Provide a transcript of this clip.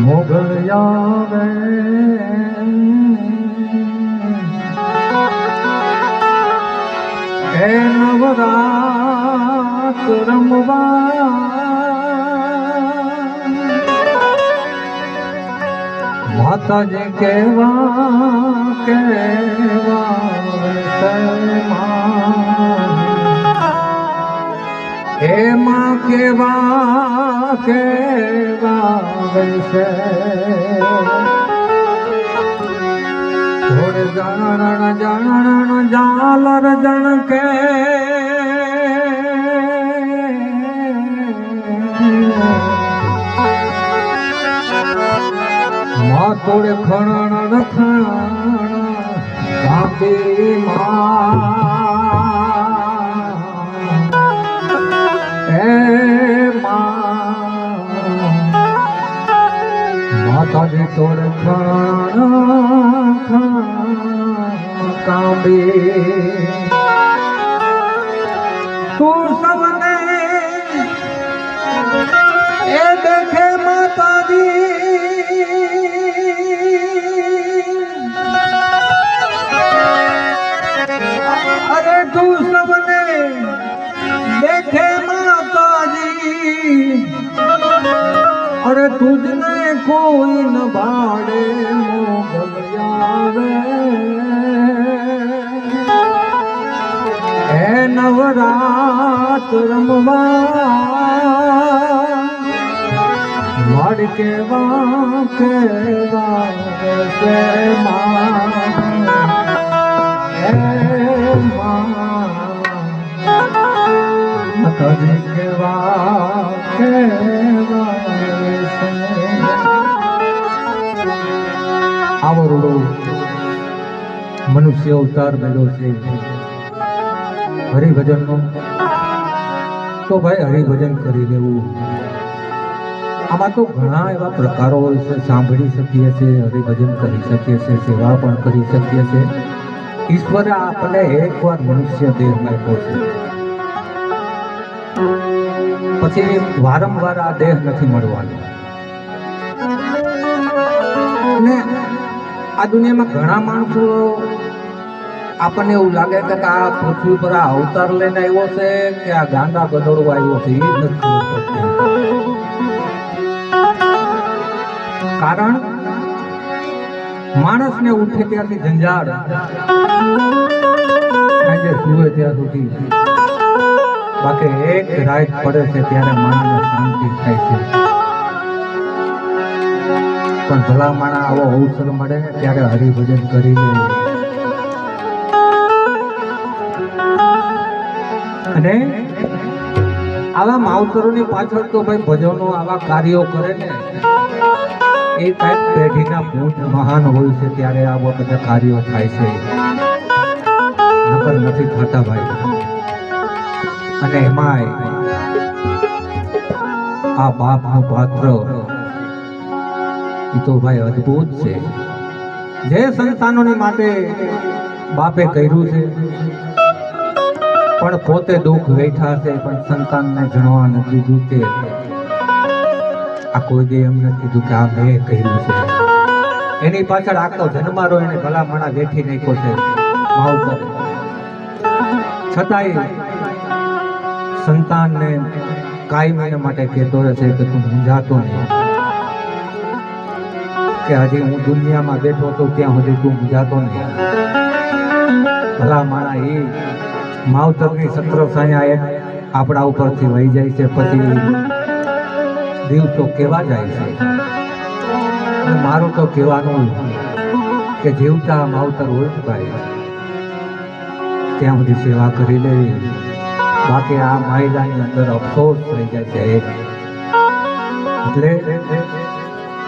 મોગલ આવે એ નવરાત રમવા માતાજી કેવા કેવા એમાં કેવા કેવા વૈસે થોડે જાણણ જાણણ જાલર જણ કે માં થોડે ખણણ ખણણ કાપી માતાજી તોડ કાંબી તું સવને એ દેખે માતાજી અરે તું સવને દેખે માતાજી અરે તુજને કોઈ ન ભાડે મોગલ આવે હે નવરાત રમવા માડ કેવા કેવા છે માતાજી કેવા કેવા આવો રૂડો મનુષ્ય અવતાર મેળો છે હરિભજનનો તો ભાઈ હરિભજન કરી લેવું. આમાં તો ઘણા એવા પ્રકારો હોય છે, સાંભળી શકીએ છીએ, હરિભજન કરી શકીએ છીએ, સેવા પણ કરી શકીએ છીએ. ઈશ્વરે આપણને એકવાર મનુષ્ય દેહ આપ્યો છે, પછી વારંવાર આ દેહ નથી મળવાનો. અને આ દુનિયામાં ઘણા માણસો આપણને એવું લાગે કે આ પૃથ્વી પર આ અવતાર લઈને આવ્યો છે કે આ ગાંડા ગધોડો આવ્યો છે, એ જ નથી ખબર પડતી. કારણ માણસને ઉઠે ત્યારથી જંજાળ, સાંજે સુવે ત્યાં સુધી, બાકી એક રાત પડે છે ત્યારે માણસને શાંતિ થાય છે. પણ ભલા માણા આવો અવસર મળે ને ત્યારે હરિભજન કરી લે. અને આવા માવતરોની પાછળ તો ભાઈ ભજનો આવા કાર્યો કરે ને એ કઈક પેઢીના ભૂત મહાન હોય છે ત્યારે આવા બધા કાર્યો થાય છે, નકર નથી થતા ભાઈ. અને એમાંય આ બાપનું પાત્ર એ તો ભાઈ અદ્ભુત છે. જે સંતાનોની માટે બાપે કર્યું છે પણ પોતે દુઃખ વેઠા છે, પણ સંતાનને જણવા નથી દીધું કે આ કોઈ દે એમ નથી કીધું કે આ મેં કર્યું છે. એની પાછળ આખો જન્મારો એને ભલા માણા વેઠી નાખ્યો છે માવતર. છતાંય સંતાનને કાયમ એના માટે કહેતો રહે છે કે તું મૂંઝાતો નહીં, કે હજી હું દુનિયામાં બેઠો તો ત્યાં સુધી તું મૂંઝાતો નહીં. ભલા માણા એ માવતરની સત્ર સાયા આપણા ઉપરથી વહી જાય છે, પછી દિવસો કેવા જાય છે. મારું તો કહેવાનું કે જીવતા માવતર હોય ને ભાઈ ત્યાં સુધી સેવા કરી લેવી, બાકી આ માયલાની અંદર અફસોસ થઈ જાય છે. એટલે